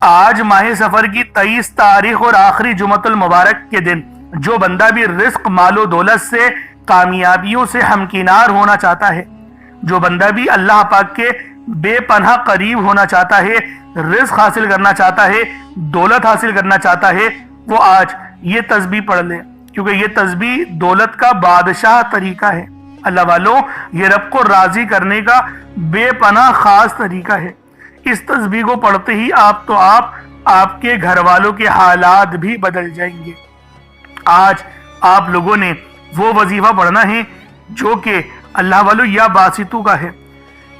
آج ماہ سفر کی 23 تاریخ اور آخری جمعۃ المبارک کے دن جو بندہ بھی رزق مال و دولت سے کامیابیوں سے ہمکنار ہونا چاہتا ہے، جو بندہ بھی اللہ پاک کے بے پناہ قریب ہونا چاہتا ہے، رزق حاصل کرنا چاہتا ہے، دولت حاصل کرنا چاہتا ہے، وہ آج یہ تسبیح پڑھ لے، کیونکہ یہ تسبیح دولت کا بادشاہ طریقہ ہے۔ اللہ والوں، یہ رب کو راضی کرنے کا بے پناہ خاص طریقہ ہے۔ اس تسبیح کو پڑھتے ہی آپ کے گھر والوں کے حالات بھی بدل جائیں گے۔ آج آپ لوگوں نے وہ وظیفہ پڑھنا ہے جو کہ اللہ والوں یا باسطو کا ہے۔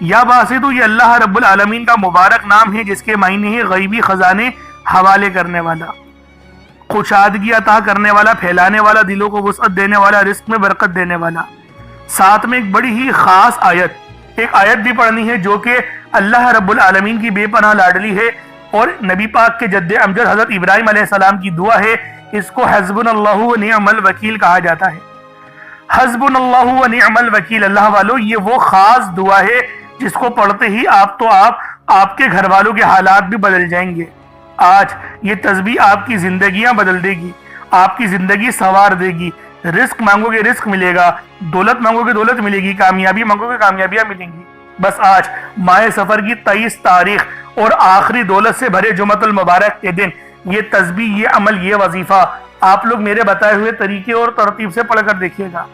یا باسطو یہ اللہ رب العالمین کا مبارک نام ہے، جس کے معنی ہے غیبی خزانے حوالے کرنے والا، خوشادگی عطا کرنے والا، پھیلانے والا، دلوں کو وسعت دینے والا، رزق میں برکت دینے والا۔ ساتھ میں ایک بڑی ہی خاص ایک آیت بھی پڑھنی ہے جو کہ اللہ رب العالمین کی بے پناہ لاڈلی ہے اور نبی پاک کے جد امجد حضرت ابراہیم علیہ السلام کی دعا ہے۔ اس کو حسبنا اللہ و نعم الوکیل کہا جاتا ہے۔ حسبنا اللہ و نعم الوکیل، اللہ والو، یہ وہ خاص دعا ہے جس کو پڑھتے ہی آپ کے گھر والوں کے حالات بھی بدل جائیں گے۔ آج یہ تسبیح آپ کی زندگیاں بدل دے گی، آپ کی زندگی سنوار دے گی۔ رزق مانگو گے رزق ملے گا، دولت مانگو گے دولت ملے گی، کامیابی مانگو گے کامیابیاں ملیں گی۔ بس آج ماہ سفر کی 23 تاریخ اور آخری دولت سے بھرے جمعۃ المبارک کے دن یہ تسبیح، یہ عمل، یہ وظیفہ آپ لوگ میرے بتائے ہوئے طریقے اور ترتیب سے پڑھ کر دیکھیے گا۔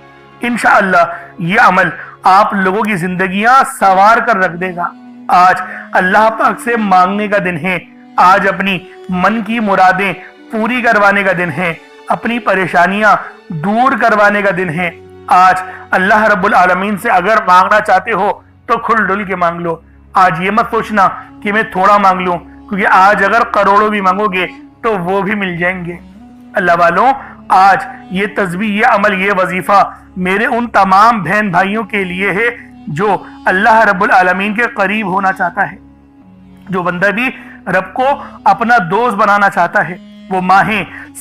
انشاءاللہ یہ عمل آپ لوگوں کی زندگیاں سنوار کر رکھ دے گا۔ آج اللہ پاک سے مانگنے کا دن ہے، آج اپنی من کی مرادیں پوری کروانے کا دن ہے، اپنی پریشانیاں دور کروانے کا دن ہے۔ آج اللہ رب العالمین سے اگر مانگنا چاہتے ہو تو کھل ڈل کے مانگ لو۔ آج یہ مت سوچنا کہ میں تھوڑا مانگ لوں، کیونکہ آج اگر کروڑوں بھی مانگو گے تو وہ بھی مل جائیں گے۔ اللہ والوں، آج یہ تسبیح، یہ عمل، یہ وظیفہ میرے ان تمام بہن بھائیوں کے لیے ہے جو اللہ رب العالمین کے قریب ہونا چاہتا ہے۔ جو بندہ بھی رب کو اپنا دوست بنانا چاہتا ہے، وہ ماہ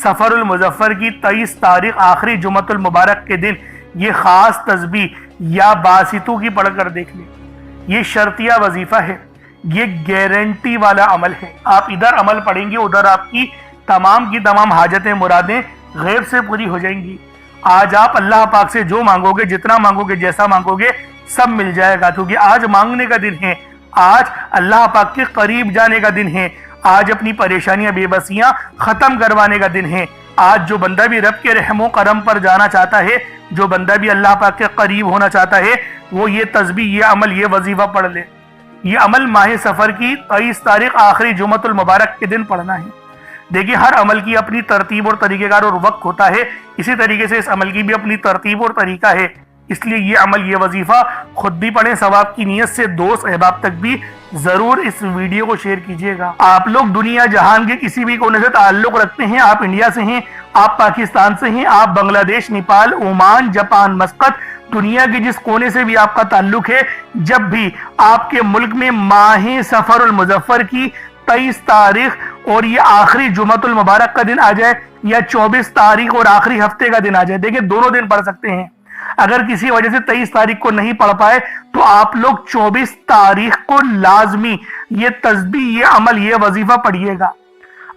سفر المظفر کی 23 تاریخ آخری جمعۃ المبارک کے دن یہ خاص تسبیح یا باسطو کی پڑھ کر دیکھ لیں۔ یہ شرطیہ وظیفہ ہے، یہ گارنٹی والا عمل ہے۔ آپ ادھر عمل پڑھیں گے، ادھر آپ کی تمام حاجتیں، مرادیں غیب سے پوری ہو جائیں گی۔ آج آپ اللہ پاک سے جو مانگو گے، جتنا مانگو گے، جیسا مانگو گے، سب مل جائے گا، کیونکہ آج مانگنے کا دن ہے، آج اللہ پاک کے قریب جانے کا دن ہے، آج اپنی پریشانیاں، بے بسیاں ختم کروانے کا دن ہے۔ آج جو بندہ بھی رب کے رحم و کرم پر جانا چاہتا ہے، جو بندہ بھی اللہ پاک کے قریب ہونا چاہتا ہے، وہ یہ تسبیح، یہ عمل، یہ وظیفہ پڑھ لے۔ یہ عمل ماہ سفر کی 23 تاریخ آخری جمعۃ المبارک کے دن پڑھنا ہے۔ دیکھیے، ہر عمل کی اپنی ترتیب اور طریقہ کار اور وقت ہوتا ہے، اسی طریقے سے اس عمل کی بھی اپنی ترتیب اور طریقہ ہے۔ اس لیے یہ عمل، یہ وظیفہ خود بھی پڑھیں، ثواب کی نیت سے دوست احباب تک بھی ضرور اس ویڈیو کو شیئر کیجیے گا۔ آپ لوگ دنیا جہان کے کسی بھی کونے سے تعلق رکھتے ہیں، آپ انڈیا سے ہیں، آپ پاکستان سے ہیں، آپ بنگلہ دیش، نیپال، عمان، جاپان، مسقط، دنیا کے جس کونے سے بھی آپ کا تعلق ہے، جب بھی آپ کے ملک میں ماہ سفر المظفر کی 23 تاریخ اور یہ آخری جمعۃ المبارک کا دن آ جائے، یا 24 تاریخ اور آخری ہفتے کا دن آ جائے، دیکھیں دونوں دن پڑھ سکتے ہیں۔ اگر کسی وجہ سے 23 تاریخ کو نہیں پڑھ پائے تو آپ لوگ 24 تاریخ کو لازمی یہ تسبیح، یہ عمل، یہ وظیفہ پڑھیے گا۔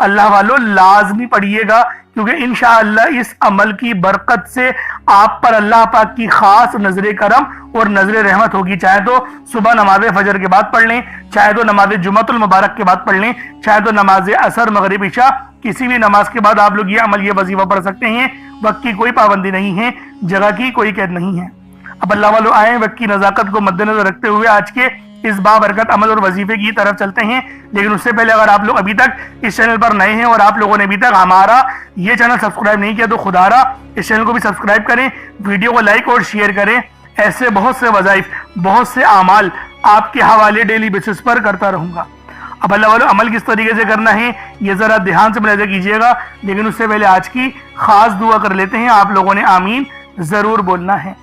اللہ والو، لازمی پڑھیے گا، کیونکہ انشاءاللہ اس عمل کی برکت سے آپ پر اللہ پاک کی خاص نظر کرم اور نظر رحمت ہوگی۔ چاہے تو صبح نماز فجر کے بعد پڑھ لیں، چاہے تو نماز جمعۃ المبارک کے بعد پڑھ لیں، چاہے تو نماز عصر، مغرب، عشاء، کسی بھی نماز کے بعد آپ لوگ یہ عمل، یہ وظیفہ پڑھ سکتے ہیں۔ وقت کی کوئی پابندی نہیں ہے، جگہ کی کوئی قید نہیں ہے۔ اب اللہ والو آئیں، وقت کی نزاکت کو مد نظر رکھتے ہوئے آج کے اس بابرکت عمل اور وظیفے کی طرف چلتے ہیں۔ لیکن اس سے پہلے اگر آپ لوگ ابھی تک اس چینل پر نئے ہیں اور آپ لوگوں نے ابھی تک ہمارا یہ چینل سبسکرائب نہیں کیا تو خدا را اس چینل کو بھی سبسکرائب کریں، ویڈیو کو لائک اور شیئر کریں۔ ایسے بہت سے وظائف، بہت سے اعمال آپ کے حوالے ڈیلی بیسس پر کرتا رہوں گا۔ اب اللہ والو عمل کس طریقے سے کرنا ہے یہ ذرا دھیان سے ملاحظہ کیجیے گا، لیکن اس سے پہلے آج کی خاص دعا کر لیتے ہیں۔ آپ لوگوں نے آمین ضرور بولنا ہے۔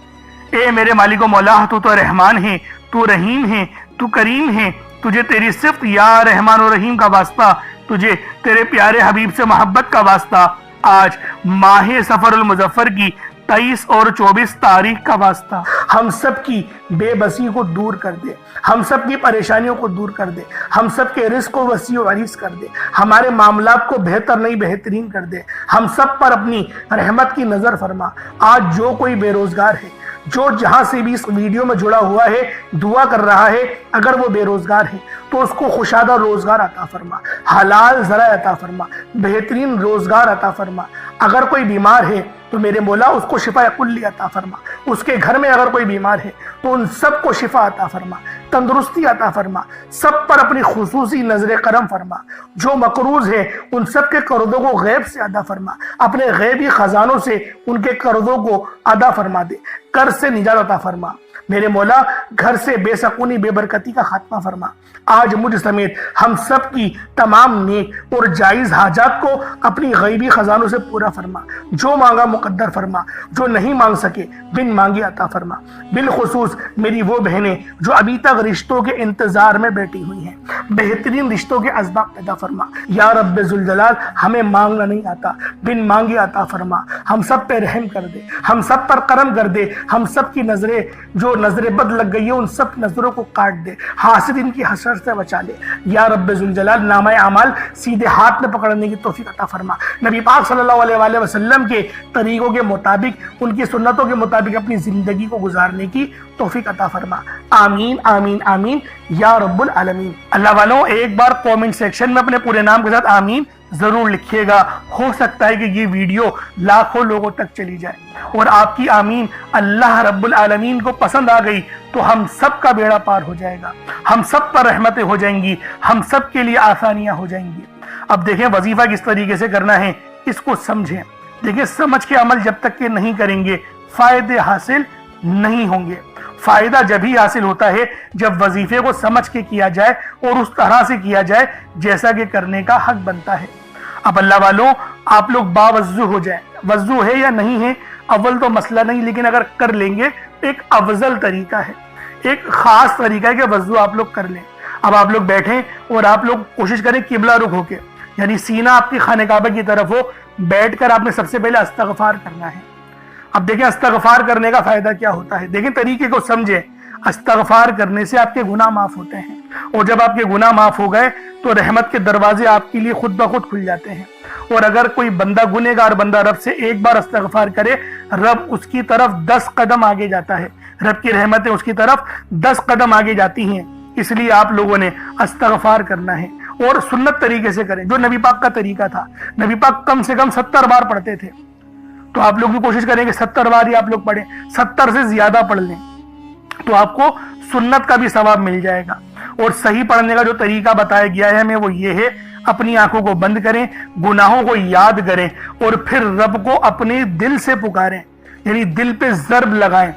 اے میرے مالک و مولا، تو رحمان ہے، تو رحیم ہے، تو کریم ہے، تجھے تیری صفت یا رحمان و رحیم کا واسطہ، تجھے تیرے پیارے حبیب سے محبت کا واسطہ، آج ماہ سفر المظفر کی 23 اور 24 تاریخ کا واسطہ ہم سب کی بے بسی کو دور کر دے، ہم سب کی پریشانیوں کو دور کر دے، ہم سب کے رزق کو وسیع و عریض کر دے، ہمارے معاملات کو بہتر نہیں بہترین کر دے، ہم سب پر اپنی رحمت کی نظر فرما۔ آج جو کوئی بے روزگار ہے، جو جہاں سے بھی اس ویڈیو میں جڑا ہوا ہے دعا کر رہا ہے، اگر وہ بے روزگار ہے تو اس کو خوشادہ روزگار عطا فرما، حلال ذرائع عطا فرما، بہترین روزگار عطا فرما۔ اگر کوئی بیمار ہے تو میرے مولا اس کو شفا کلی عطا فرما، اس کے گھر میں اگر کوئی بیمار ہے تو ان سب کو شفا عطا فرما، تندرستی عطا فرما، سب پر اپنی خصوصی نظر کرم فرما۔ جو مقروض ہے ان سب کے قرضوں کو غیب سے ادا فرما، اپنے غیبی خزانوں سے ان کے قرضوں کو ادا فرما دے، قرض سے نجات عطا فرما۔ میرے مولا گھر سے بے سکونی بے برکتی کا خاتمہ فرما۔ آج مجھ سمیت ہم سب کی تمام نیک اور جائز حاجات کو اپنی غیبی خزانوں سے پورا فرما، جو مانگا مقدر فرما، جو نہیں مانگ سکے بن مانگے عطا فرما۔ بالخصوص میری وہ بہنیں جو ابھی تک رشتوں کے انتظار میں بیٹھی ہوئی ہیں، بہترین رشتوں کے اسباب پیدا فرما۔ یا رب ذوالجلال ہمیں مانگنا نہیں آتا، بن مانگے عطا فرما۔ ہم سب پہ رحم کر دے، ہم سب پر کرم کر دے، ہم سب کی نظریں جو نظر بد لگ گئی ہے ان سب نظروں کو کاٹ دے، حاسدین کی حسد سے بچا لے۔ یا رب ذوالجلال نامہ اعمال سیدھے ہاتھ میں پکڑنے کی توفیق عطا فرما۔ نبی پاک صلی اللہ علیہ وآلہ وسلم کے طریقوں کے مطابق، ان کی سنتوں کے مطابق اپنی زندگی کو گزارنے کی توفیق عطا فرما۔ آمین آمین آمین یا رب العالمین۔ اللہ والوں ایک بار کومنٹ سیکشن میں اپنے پورے نام کے ساتھ آمین ضرور لکھیے گا، ہو سکتا ہے کہ یہ ویڈیو لاکھوں لوگوں تک چلی جائے، اور آپ کی آمین اللہ رب العالمین کو پسند آ گئی تو ہم سب کا بیڑا پار ہو جائے گا، ہم سب پر رحمتیں ہو جائیں گی، ہم سب کے لیے آسانیاں ہو جائیں گی۔ اب دیکھیں وظیفہ کس طریقے سے کرنا ہے، اس کو سمجھیں۔ دیکھیں سمجھ کے عمل جب تک کہ نہیں کریں گے فائدے حاصل نہیں ہوں گے۔ فائدہ جب ہی حاصل ہوتا ہے جب وظیفے کو سمجھ کے کیا جائے اور اس طرح سے کیا جائے جیسا کہ کرنے کا حق بنتا ہے۔ اب اللہ والوں آپ لوگ باوضو ہو جائیں، وضو ہے یا نہیں ہے اول تو مسئلہ نہیں، لیکن اگر کر لیں گے ایک افضل طریقہ ہے، ایک خاص طریقہ ہے کہ وضو آپ لوگ کر لیں۔ اب آپ لوگ بیٹھیں اور آپ لوگ کوشش کریں قبلہ رخ ہو کے، یعنی سینہ آپ کی خانہ کعبہ کی طرف ہو، بیٹھ کر آپ نے سب سے پہلے استغفار کرنا ہے۔ اب دیکھیں استغفار کرنے کا فائدہ کیا ہوتا ہے، دیکھیں طریقے کو سمجھیں۔ استغفار کرنے سے آپ کے گناہ معاف ہوتے ہیں، اور جب آپ کے گناہ معاف ہو گئے تو رحمت کے دروازے آپ کے لیے خود بخود کھل جاتے ہیں۔ اور اگر کوئی بندہ گنہگار بندہ رب سے ایک بار استغفار کرے، رب اس کی طرف 10 قدم آگے جاتا ہے، رب کی رحمتیں اس کی طرف 10 قدم آگے جاتی ہیں۔ اس لیے آپ لوگوں نے استغفار کرنا ہے، اور سنت طریقے سے کریں جو نبی پاک کا طریقہ تھا۔ نبی پاک کم سے کم 70 بار پڑھتے تھے، تو آپ لوگ بھی کوشش کریں کہ 70 بار ہی آپ لوگ پڑھیں، 70 سے زیادہ پڑھ لیں تو آپ کو سنت کا بھی ثواب مل جائے گا۔ اور صحیح پڑھنے کا جو طریقہ بتایا گیا ہے ہمیں وہ یہ ہے، اپنی آنکھوں کو بند کریں، گناہوں کو یاد کریں، اور پھر رب کو اپنے دل سے پکاریں، یعنی دل پہ ضرب لگائیں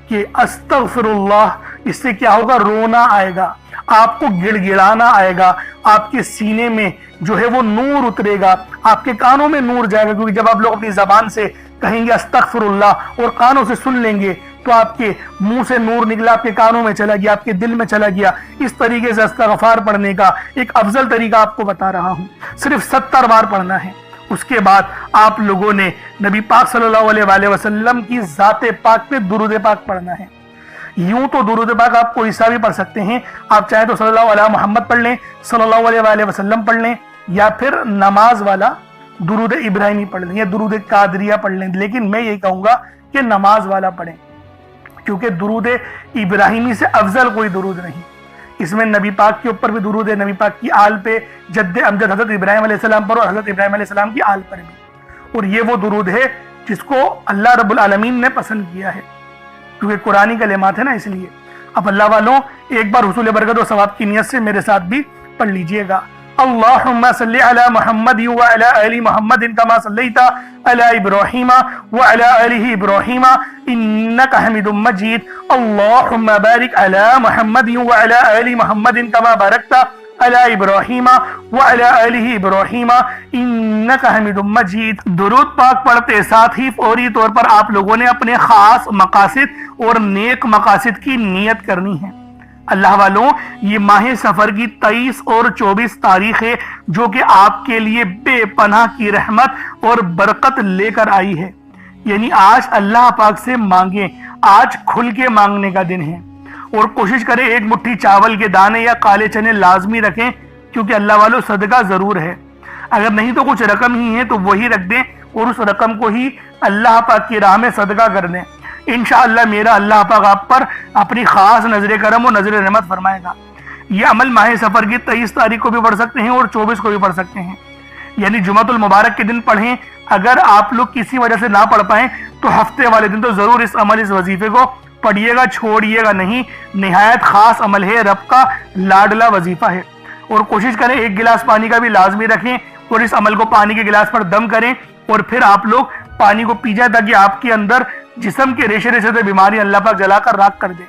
کہ استغفر اللہ۔ اس سے کیا ہوگا، رونا آئے گا، آپ کو گڑ گڑانا آئے گا، آپ کے سینے میں جو ہے وہ نور اترے گا، آپ کے کانوں میں نور جائے گا، کیونکہ جب آپ لوگ اپنی زبان سے کہیں گے استغفر اللہ اور کانوں سے سن لیں گے تو آپ کے منہ سے نور نکلا، آپ کے کانوں میں چلا گیا، آپ کے دل میں چلا گیا۔ اس طریقے سے استغفار پڑھنے کا ایک افضل طریقہ آپ کو بتا رہا ہوں، صرف 70 بار پڑھنا ہے۔ اس کے بعد آپ لوگوں نے نبی پاک صلی اللہ علیہ وآلہ وسلم کی ذات پاک پہ درود پاک پڑھنا ہے۔ یوں تو درود پاک آپ کوئی سا بھی پڑھ سکتے ہیں، آپ چاہے تو صلی اللہ علیہ محمد پڑھ لیں، صلی اللہ علیہ وآلہ وسلم پڑھ لیں، یا پھر نماز والا درود ابراہیمی پڑھ لیں، یا درود قادریہ پڑھ لیں، لیکن میں یہی کہوں گا کہ نماز والا پڑھیں، کیونکہ درود ابراہیمی سے افضل کوئی درود نہیں۔ اس میں نبی پاک کے اوپر بھی درود ہے، نبی پاک کی آل پہ، جد امجد حضرت ابراہیم علیہ السلام پر، اور حضرت ابراہیم علیہ السلام کی آل پر بھی، اور یہ وہ درود ہے جس کو اللہ رب العالمین نے پسند کیا ہے، کیونکہ قرآنی کلمات ہے نا، اس لیے۔ اب اللہ والوں ایک بار حصول برکت و ثواب کی نیت سے میرے ساتھ بھی پڑھ لیجئے گا۔ اللہم صلی علی محمد وعلی آل محمد کما صلیت علی ابراہیم وعلی آل ابراہیم انکا حمید مجید۔ اللہم بارک علی محمد وعلی آل محمد کما بارکت علی ابراہیم وعلی آل ابراہیم انکا حمید مجید۔ درود پاک پڑھتے ساتھ ہی فوری طور پر آپ لوگوں نے اپنے خاص مقاصد اور نیک مقاصد کی نیت کرنی ہے۔ اللہ والوں یہ ماہ سفر کی 23 اور 24 تاریخ ہے، جو کہ آپ کے لیے بے پناہ کی رحمت اور برکت لے کر آئی ہے۔ یعنی آج اللہ پاک سے مانگیں، آج کھل کے مانگنے کا دن ہے، اور کوشش کریں ایک مٹھی چاول کے دانے یا کالے چنے لازمی رکھیں، کیونکہ اللہ والوں صدقہ ضرور ہے۔ اگر نہیں تو کچھ رقم ہی ہے تو وہی رکھ دیں اور اس رقم کو ہی اللہ پاک کی راہ میں صدقہ کر دیں۔ انشاءاللہ میرا اللہ پاک آپ پر اپنی خاص نظر کرم اور نظر رحمت فرمائے گا۔ یہ عمل ماہ سفر کی 23 تاریخ کو بھی پڑھ سکتے ہیں اور 24 کو بھی پڑھ سکتے ہیں، یعنی جمعۃ المبارک کے دن پڑھیں۔ اگر آپ لوگ کسی وجہ سے نہ پڑھ پائیں تو ہفتے والے دن تو ضرور اس عمل، اس وظیفے کو پڑھیے گا، چھوڑیے گا نہیں۔ نہایت خاص عمل ہے، رب کا لاڈلا وظیفہ ہے۔ اور کوشش کریں ایک گلاس پانی کا بھی لازمی رکھیں اور اس عمل کو پانی کے گلاس پر دم کریں اور پھر آپ لوگ پانی کو پی جائیں، تاکہ آپ کے اندر جسم کے ریشے ریشے سے بیماری اللہ پاک جلا کر راکھ کر دے۔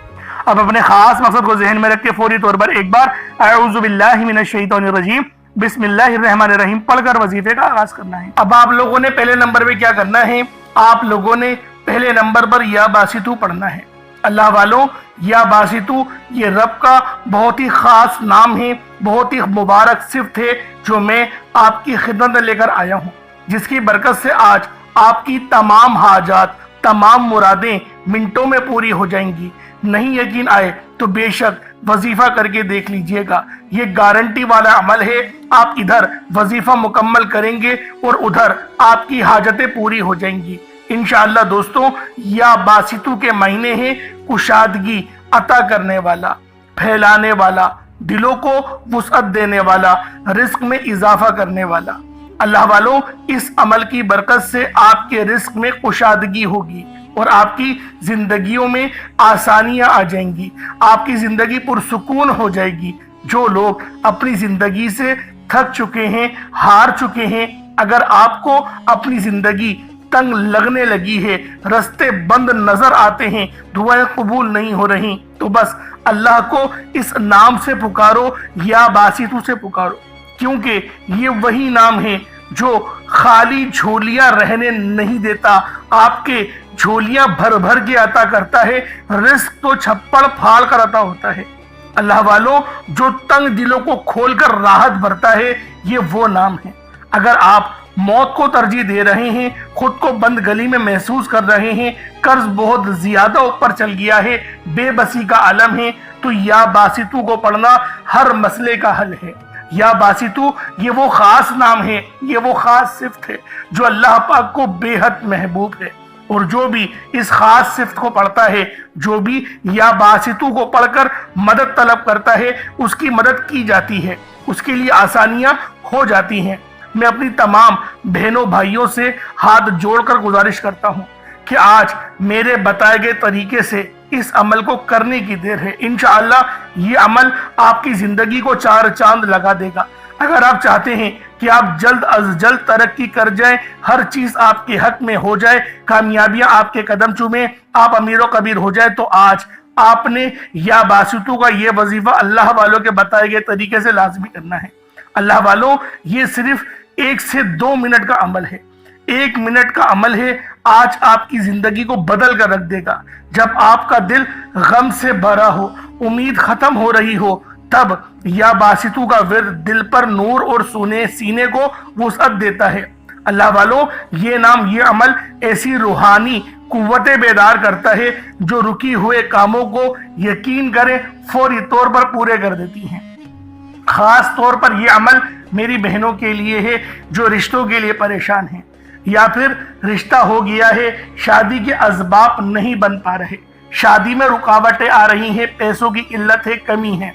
اب اپنے خاص مقصد کو ذہن میں رکھ کے فوری طور پر ایک بار اعوذ باللہ من الشیطان الرجیم بسم اللہ الرحمن الرحیم پڑھ کر وظیفے کا آغاز کرنا ہے۔ اب آپ لوگوں نے پہلے نمبر پہ کیا کرنا ہے؟ آپ لوگوں نے پہلے نمبر پر یا باسطو پڑھنا ہے۔ اللہ والوں، یا باسطو یہ رب کا بہت ہی خاص نام ہے، بہت ہی مبارک صفت ہے جو میں آپ کی خدمت میں لے کر آیا ہوں، جس کی برکت سے آج آپ کی تمام حاجات، تمام مرادیں منٹوں میں پوری ہو جائیں گی۔ نہیں یقین آئے تو بے شک وظیفہ کر کے دیکھ لیجئے گا، یہ گارنٹی والا عمل ہے۔ آپ ادھر وظیفہ مکمل کریں گے اور ادھر آپ کی حاجتیں پوری ہو جائیں گی انشاءاللہ۔ دوستوں، یا باسطو کے مہینے ہیں، کشادگی عطا کرنے والا، پھیلانے والا، دلوں کو وسعت دینے والا، رزق میں اضافہ کرنے والا۔ اللہ والوں، اس عمل کی برکت سے آپ کے رزق میں کشادگی ہوگی اور آپ کی زندگیوں میں آسانیاں آ جائیں گی، آپ کی زندگی پرسکون ہو جائے گی۔ جو لوگ اپنی زندگی سے تھک چکے ہیں، ہار چکے ہیں، اگر آپ کو اپنی زندگی تنگ لگنے لگی ہے، رستے بند نظر آتے ہیں، دعائیں قبول نہیں ہو رہی، تو بس اللہ کو اس نام سے پکارو، یا باسطو سے پکارو، کیونکہ یہ وہی نام ہے جو خالی جھولیاں رہنے نہیں دیتا، آپ کے جھولیاں بھر بھر کے عطا کرتا ہے، رزق تو چھپڑ پھاڑ کر عطا ہوتا ہے۔ اللہ والوں، جو تنگ دلوں کو کھول کر راحت بھرتا ہے، یہ وہ نام ہے۔ اگر آپ موت کو ترجیح دے رہے ہیں، خود کو بند گلی میں محسوس کر رہے ہیں، قرض بہت زیادہ اوپر چل گیا ہے، بے بسی کا عالم ہے، تو یا باسطو کو پڑھنا ہر مسئلے کا حل ہے۔ یا باسطو یہ وہ خاص نام ہے، یہ وہ خاص صفت ہے جو اللہ پاک کو بے حد محبوب ہے، اور جو بھی اس خاص صفت کو پڑھتا ہے، جو بھی یا باسطو کو پڑھ کر مدد طلب کرتا ہے، اس کی مدد کی جاتی ہے، اس کے لیے آسانیاں ہو جاتی ہیں۔ میں اپنی تمام بہنوں بھائیوں سے ہاتھ جوڑ کر گزارش کرتا ہوں کہ آج میرے بتائے گئے طریقے سے اس عمل کو کرنے کی دیر ہے۔ انشاءاللہ یہ عمل آپ کی زندگی کو چار چاند لگا دے گا۔ اگر آپ چاہتے ہیں کہ آپ جلد از جلد ترقی کر جائیں، ہر چیز آپ کے حق میں ہو جائے، کامیابیاں آپ کے قدم چومیں، آپ امیر و کبیر ہو جائے، تو آج آپ نے یا باسطو کا یہ وظیفہ اللہ والوں کے بتائے گئے طریقے سے لازمی کرنا ہے۔ اللہ والوں، یہ صرف 1 سے 2 منٹ کا عمل ہے، 1 منٹ کا عمل ہے، آج آپ کی زندگی کو بدل کر رکھ دے گا۔ جب آپ کا دل غم سے بھرا ہو، امید ختم ہو رہی ہو، تب یا باسطو کا ورد دل پر نور اور سینے کو وسعت دیتا ہے۔ اللہ والوں، یہ نام، یہ عمل ایسی روحانی قوتیں بیدار کرتا ہے جو رکی ہوئے کاموں کو یقین کریں فوری طور پر پورے کر دیتی ہیں۔ خاص طور پر یہ عمل میری بہنوں کے لیے ہے جو رشتوں کے لیے پریشان ہیں، یا پھر رشتہ ہو گیا ہے، شادی کے اسباب نہیں بن پا رہے، شادی میں رکاوٹیں آ رہی ہیں، پیسوں کی قلت ہے، کمی ہے،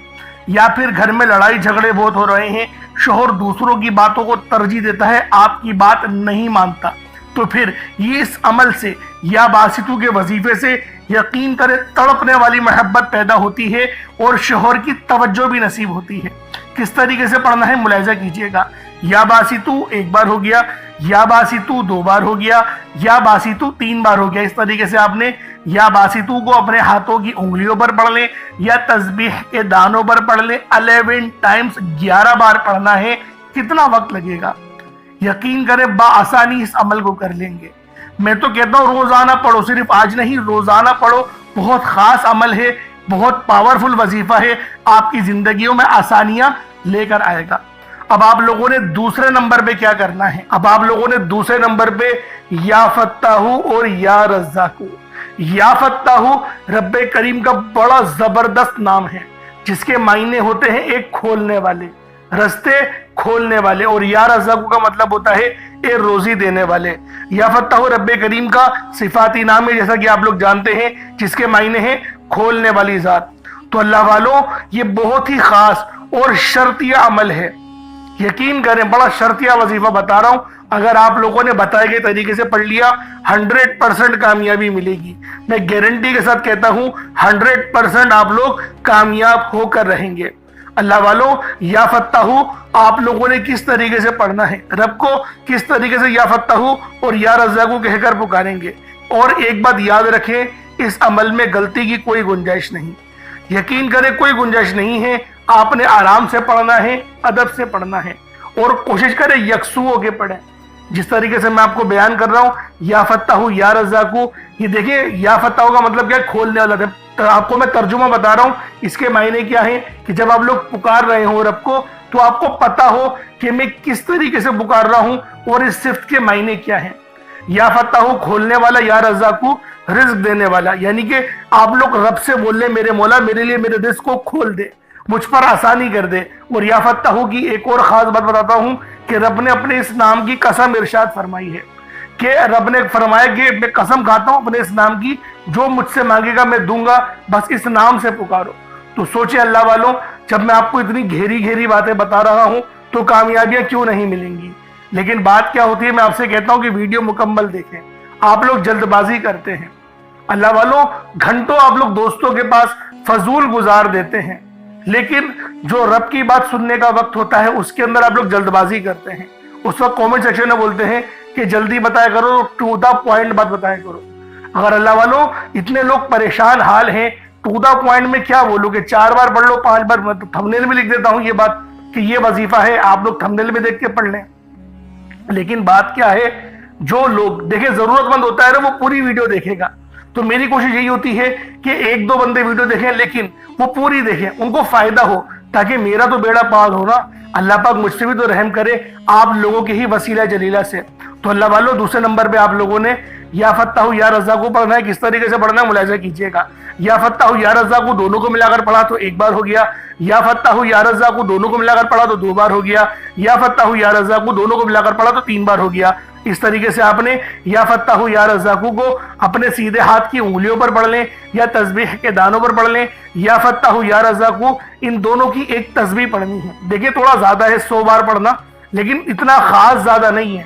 یا پھر گھر میں لڑائی جھگڑے بہت ہو رہے ہیں، شوہر دوسروں کی باتوں کو ترجیح دیتا ہے، آپ کی بات نہیں مانتا، تو پھر یہ اس عمل سے یا باسطو کے وظیفے سے یقین کرے تڑپنے والی محبت پیدا ہوتی ہے اور شوہر کی توجہ بھی نصیب ہوتی ہے۔ کس طریقے سے پڑھنا ہے ملاحظہ کیجئے گا۔ یا باسطو 1 بار ہو گیا، یا باسطو 2 بار ہو گیا، یا باسطو 3 بار ہو گیا۔ اس طریقے سے آپ نے یا باسطو کو اپنے ہاتھوں کی انگلیوں پر پڑھ لیں یا تسبیح کے دانوں پر پڑھ لیں، 11 ٹائمز 11 بار پڑھنا ہے۔ کتنا وقت لگے گا؟ یقین کریں بآسانی اس عمل کو کر لیں گے۔ میں تو کہتا ہوں روزانہ پڑھو، صرف آج نہیں، روزانہ پڑھو، بہت خاص عمل ہے، بہت پاورفل وظیفہ ہے، آپ کی زندگیوں میں آسانیاں لے کر آئے گا۔ اب آپ لوگوں نے دوسرے نمبر پہ کیا کرنا ہے؟ اب آپ لوگوں نے دوسرے نمبر پہ یا فتاحو اور یا رزاقو، یا فتاح رب کریم کا بڑا زبردست نام ہے جس کے معنی ہوتے ہیں ایک کھولنے والے، رستے کھولنے والے، اور یا رزاق کا مطلب ہوتا ہے اے روزی دینے والے۔ یا فتاح رب کریم کا صفاتی نام ہے جیسا کہ آپ لوگ جانتے ہیں، جس کے معنی ہیں کھولنے والی ذات۔ تو اللہ والوں یہ بہت ہی خاص اور شرطیہ عمل ہے، یقین کریں بڑا شرطیہ وظیفہ بتا رہا ہوں، اگر آپ لوگوں نے بتائے گئے طریقے سے پڑھ لیا 100% کامیابی ملے گی۔ میں گارنٹی کے ساتھ کہتا ہوں 100% آپ لوگ کامیاب ہو کر رہیں گے۔ اللہ والوں یا فتاح آپ لوگوں نے کس طریقے سے پڑھنا ہے، رب کو کس طریقے سے یا فتاح اور یا رزاق کہہ کر پکاریں گے۔ اور ایک بات یاد رکھیں، اس عمل میں غلطی کی کوئی گنجائش نہیں، یقین کریں کوئی گنجائش نہیں ہے۔ آپ نے آرام سے پڑھنا ہے، ادب سے پڑھنا ہے، اور کوشش کریں یکسو ہو کے پڑھیں جس طریقے سے میں آپ کو بیان کر رہا ہوں۔ یا فتاح یا رزاق، یہ دیکھیں یا فتاح کا مطلب کیا ہے، کھولنے والا۔ آپ کو میں ترجمہ بتا رہا ہوں، اس کے معنی کیا ہے کہ جب آپ لوگ پکار رہے ہوں رب کو تو آپ کو پتا ہو کہ میں کس طریقے سے پکار رہا ہوں اور اس صفت کے معنی کیا ہیں۔ یا فتاح کھولنے والا، یا رزاق رزق دینے والا، یعنی کہ آپ لوگ رب سے بول لیں میرے مولا میرے لیے میرے رزق کو کھول دے، مجھ پر آسانی کر دے۔ اور یا فتاح کی ایک اور خاص بات بتاتا ہوں کہ رب نے اپنے اس نام کی قسم ارشاد فرمائی ہے، کہ رب نے فرمایا کہ میں قسم کھاتا ہوں اپنے اس نام کی، جو مجھ سے مانگے گا میں دوں گا، بس اس نام سے پکارو۔ تو سوچیں اللہ والوں، جب میں آپ کو اتنی گہری باتیں بتا رہا ہوں تو کامیابیاں کیوں نہیں ملیں گی؟ لیکن بات کیا ہوتی ہے، میں آپ سے کہتا ہوں کہ ویڈیو مکمل دیکھیں، آپ لوگ جلد بازی کرتے ہیں۔ اللہ والوں گھنٹوں آپ لوگ دوستوں کے پاس فضول گزار دیتے ہیں، لیکن جو رب کی بات سننے کا وقت ہوتا ہے اس کے اندر آپ لوگ جلد بازی کرتے ہیں۔ اس وقت کامنٹ سیکشن میں بولتے ہیں کہ جلدی بتایا کرو، ٹو دا پوائنٹ بات بتایا کرو۔ اگر اللہ والوں اتنے لوگ پریشان حال ہیں، ٹو دا پوائنٹ میں کیا بولو کہ 4 بار پڑھ لو 5 بار، میں تو تھمبنیل میں لکھ دیتا ہوں یہ بات کہ یہ وظیفہ ہے، آپ لوگ تھمبنیل میں دیکھ کے پڑھ لیں۔ لیکن بات کیا ہے، جو لوگ دیکھیں ضرورت مند ہوتا ہے نا وہ پوری ویڈیو دیکھے گا۔ تو میری کوشش یہی ہوتی ہے کہ 1-2 بندے ویڈیو دیکھیں لیکن وہ پوری دیکھیں، ان کو فائدہ ہو، تاکہ میرا تو بیڑا پار ہو نا، اللہ پاک مجھ سے بھی تو رحم کرے آپ لوگوں کے ہی وسیلہ جلیلہ سے۔ تو اللہ والوں دوسرے نمبر پہ آپ لوگوں نے یا فتاح یا رزاق کو پڑھنا ہے، کس طریقے سے پڑھنا ہے ملاحظہ کیجئے گا۔ یا فتاح یا رزاق دونوں کو ملا کر پڑھا تو 1 بار ہو گیا، یا فتاح یا رزاق دونوں کو ملا کر پڑھا تو 2 بار ہو گیا، یا فتاح یا رزاق دونوں کو ملا کر پڑھا تو 3 بار ہو گیا۔ اس طریقے سے آپ نے یا فتاح یا رزاق کو اپنے سیدھے ہاتھ کی انگلیوں پر پڑھ لیں یا تسبیح کے دانوں پر پڑھ لیں۔ یا فتاح یا رزاق ان دونوں کی ایک تسبیح پڑھنی ہے۔ دیکھیں تھوڑا زیادہ ہے 100 بار پڑھنا، لیکن اتنا خاص زیادہ نہیں ہے۔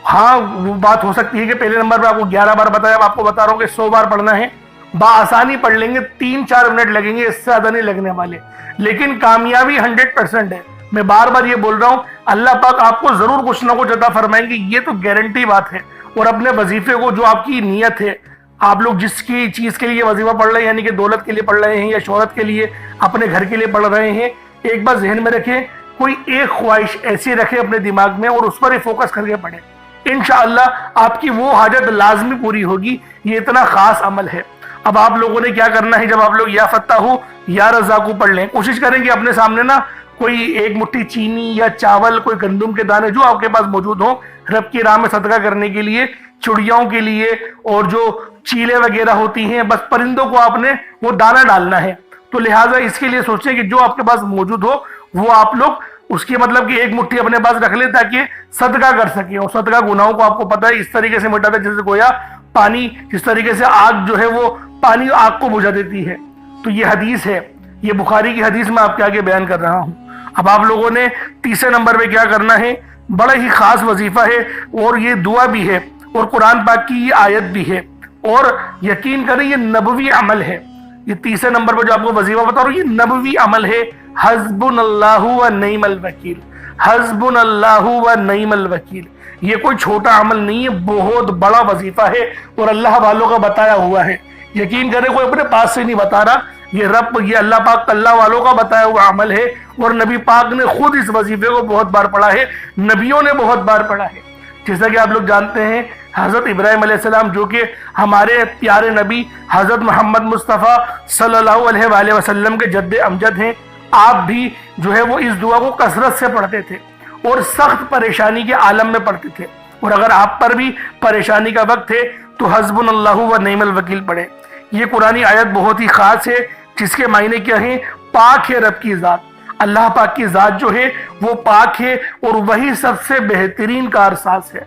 ہاں وہ بات ہو سکتی ہے کہ پہلے نمبر پہ آپ کو 11 بار بتایا، اب آپ کو بتا رہا ہوں کہ 100 بار پڑھنا ہے، بآسانی پڑھ لیں گے، 3-4 منٹ لگیں گے، اس سے زیادہ نہیں لگنے والے، لیکن کامیابی 100% ہے۔ میں بار بار یہ بول رہا ہوں، اللہ پاک آپ کو ضرور کچھ نہ کچھ عطا فرمائیں گے، یہ تو گارنٹی بات ہے۔ اور اپنے وظیفے کو، جو آپ کی نیت ہے، آپ لوگ جس کی چیز کے لیے وظیفہ پڑھ رہے ہیں، یعنی کہ دولت کے لیے پڑھ رہے ہیں یا شہرت کے لیے، اپنے گھر کے لیے پڑھ رہے ہیں، ایک بات ذہن میں رکھیں، کوئی ایک خواہش ایسی رکھیں اپنے دماغ میں اور اس پر ہی فوکس کر کے پڑھیں، انشاءاللہ آپ کی وہ حاجت لازمی پوری ہوگی۔ یہ اتنا خاص عمل ہے۔ اب آپ لوگوں نے کیا کرنا ہے، جب آپ لوگ یا فتاح یا رزاق پڑھ لیں، کوشش کریں کہ اپنے سامنے نا کوئی 1 مٹھی چینی یا چاول، کوئی گندم کے دانے جو آپ کے پاس موجود ہوں، رب کی راہ میں صدقہ کرنے کے لیے، چڑیاؤں کے لیے، اور جو چیلے وغیرہ ہوتی ہیں، بس پرندوں کو آپ نے وہ دانہ ڈالنا ہے۔ تو لہٰذا اس کے لیے سوچیں کہ جو آپ کے پاس موجود ہو وہ آپ لوگ اس کی مطلب کہ 1 مٹھی اپنے پاس رکھ لیں تاکہ صدقہ کر سکیں۔ اور صدقہ گناہوں کو آپ کو پتہ ہے اس طریقے سے مٹاتا ہے جیسے گویا پانی، جس طریقے سے آگ جو ہے وہ پانی آگ کو بجھا دیتی ہے۔ تو یہ حدیث ہے، یہ بخاری کی حدیث میں آپ کے آگے بیان کر رہا ہوں۔ اب آپ لوگوں نے تیسرے نمبر پہ کیا کرنا ہے، بڑا ہی خاص وظیفہ ہے، اور یہ دعا بھی ہے اور قرآن پاک کی یہ آیت بھی ہے، اور یقین کریں یہ نبوی عمل ہے۔ یہ تیسرے نمبر پہ جو آپ کو وظیفہ بتا رہا ہوں یہ نبوی عمل ہے، حسبنا اللہ و نعم الوکیل، حسبنا اللہ و نعم الوکیل۔ یہ کوئی چھوٹا عمل نہیں ہے، بہت بڑا وظیفہ ہے اور اللہ والوں کا بتایا ہوا ہے۔ یقین کریں کوئی اپنے پاس سے نہیں بتا رہا، یہ اللہ پاک اللہ والوں کا بتایا ہوا عمل ہے، اور نبی پاک نے خود اس وظیفے کو بہت بار پڑھا ہے، نبیوں نے بہت بار پڑھا ہے۔ جیسا کہ آپ لوگ جانتے ہیں حضرت ابراہیم علیہ السلام جو کہ ہمارے پیارے نبی حضرت محمد مصطفیٰ صلی اللہ علیہ وآلہ وسلم کے جد امجد ہیں، آپ بھی جو ہے وہ اس دعا کو کثرت سے پڑھتے تھے اور سخت پریشانی کے عالم میں پڑھتے تھے۔ اور اگر آپ پر بھی پریشانی کا وقت ہے تو حسبن اللہ و نعم الوکیل پڑھیں۔ یہ قرآنی آیت بہت ہی خاص ہے، جس کے معنی کیا ہیں؟ پاک ہے رب کی ذات، اللہ پاک کی ذات جو ہے وہ پاک ہے اور وہی سب سے بہترین کارساز ہے۔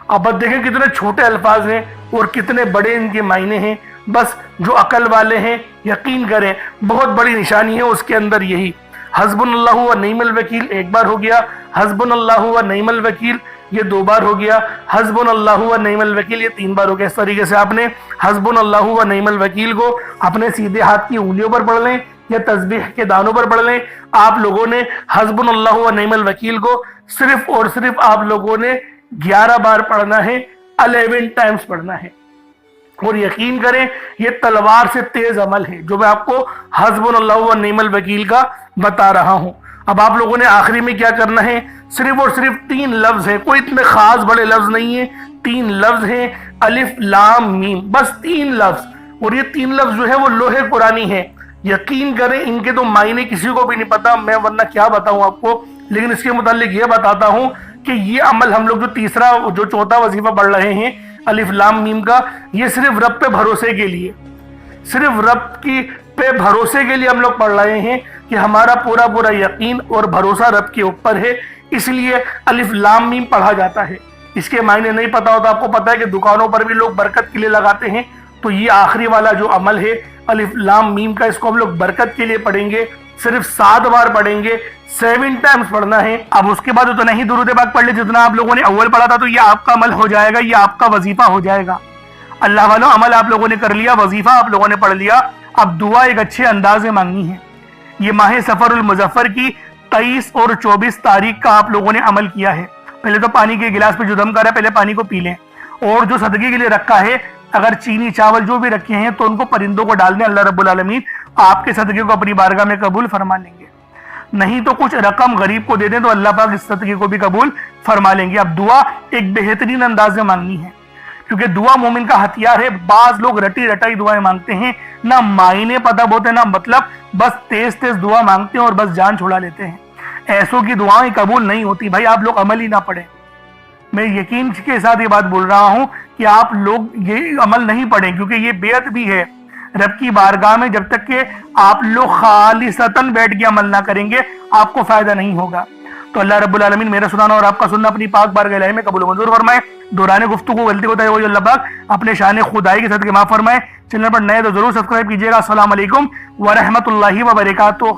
اب دیکھیں کتنے چھوٹے الفاظ ہیں اور کتنے بڑے ان کے معنی ہیں۔ بس جو عقل والے ہیں یقین کریں، بہت بڑی نشانی ہے اس کے اندر یہی۔ حسبن اللہ و نعم الوکیل ایک بار ہو گیا، حسبن اللہ و نعم الوکیل یہ 2 بار ہو گیا، حسبن اللہ و نعم الوکیل یہ 3 بار ہو گیا۔ اس طریقے سے آپ نے حسبن اللہ و نعم الوکیل کو اپنے سیدھے ہاتھ کی انگلیوں پر پڑھ لیں یا تسبیح کے دانوں پر پڑھ لیں۔ آپ لوگوں نے حسبن اللہ و نعم الوکیل کو صرف اور صرف آپ لوگوں نے 11 بار پڑھنا ہے، 11 ٹائمز پڑھنا ہے۔ اور یقین کریں یہ تلوار سے تیز عمل ہے جو میں آپ کو حسبن اللہ و نعم الوکیل کا بتا رہا ہوں۔ اب آپ لوگوں نے آخری میں کیا کرنا ہے؟ صرف اور صرف 3 لفظ ہیں، کوئی اتنے خاص بڑے لفظ نہیں ہیں، 3 لفظ ہیں، الف لام میم، بس 3 لفظ۔ اور یہ 3 لفظ جو ہے وہ لوح قرآنی ہے۔ یقین کریں ان کے تو معنی کسی کو بھی نہیں پتا، میں ورنہ کیا بتاؤں آپ کو، لیکن اس کے متعلق یہ بتاتا ہوں کہ یہ عمل ہم لوگ جو چوتھا وظیفہ پڑھ رہے ہیں الف لام میم کا، یہ صرف رب پہ بھروسے کے لیے، صرف رب کی پہ بھروسے کے لیے ہم لوگ پڑھ رہے ہیں کہ ہمارا پورا یقین اور بھروسہ رب کے اوپر ہے، اس لیے الف لام میم پڑھا جاتا ہے۔ اس کے معنی نہیں پتا ہوتا، آپ کو پتا ہے کہ دکانوں پر بھی لوگ برکت کے لیے لگاتے ہیں، تو یہ آخری والا جو عمل ہے الف لام میم کا، اس کو ہم لوگ برکت کے لیے پڑھیں گے، صرف 7 بار پڑھیں گے، 7 ٹائمز پڑھنا ہے۔ اب اس کے بعد اتنا ہی درود پاک پڑھ لے جتنا آپ لوگوں نے اول پڑھا تھا، تو یہ آپ کا عمل ہو جائے گا، یہ آپ کا وظیفہ ہو جائے گا۔ اللہ والوں عمل آپ لوگوں نے کر لیا، وظیفہ آپ لوگوں نے پڑھ لیا، اب دعا ایک اچھے انداز میں مانگنی ہے۔ یہ ماہ سفر المظفر کی 23 اور 24 تاریخ کا آپ لوگوں نے عمل کیا ہے۔ پہلے تو پانی کے گلاس پہ جو دم کرا ہے پہلے پانی کو پی لیں، اور جو صدقے کے لیے رکھا ہے اگر چینی چاول جو بھی رکھے ہیں تو ان کو پرندوں کو ڈال دیں، اللہ رب العالمین آپ کے صدقے کو اپنی بارگاہ میں قبول فرما لیں گے۔ نہیں تو کچھ رقم غریب کو دے دیں تو اللہ پاک اس صدقے کو بھی قبول فرما لیں گے۔ اب دعا ایک بہترین انداز میں مانگنی ہے، کیونکہ دعا مومن کا ہتھیار ہے۔ بعض لوگ رٹی رٹائی دعائیں مانگتے ہیں، نہ معنی پتہ ہوتے نہ مطلب، بس تیز دعا مانگتے ہیں اور بس جان چھڑا لیتے ہیں۔ ایسوں کی دعائیں قبول نہیں ہوتی۔ بھائی آپ لوگ عمل ہی نہ پڑھیں، میں یقین کے ساتھ یہ بات بول رہا ہوں کہ آپ لوگ یہ عمل نہیں پڑھیں، کیونکہ یہ بیعت بھی ہے رب کی بارگاہ میں۔ جب تک کہ آپ لوگ خالصتاً بیٹھ کے عمل نہ کریں گے آپ کو فائدہ نہیں ہوگا۔ تو اللہ رب العالمین میرا سنانا اور آپ کا سننا اپنی پاک بارگاہ الہی میں قبول و منظور فرمائے۔ دوران گفتگو غلطی ہوتا ہے وہ اللہ پاک اپنے شان خدائی کے صدقے معاف فرمائے۔ چینل پر نئے تو ضرور سبسکرائب کیجیے گا۔ السلام علیکم ورحمۃ اللہ وبرکاتہ۔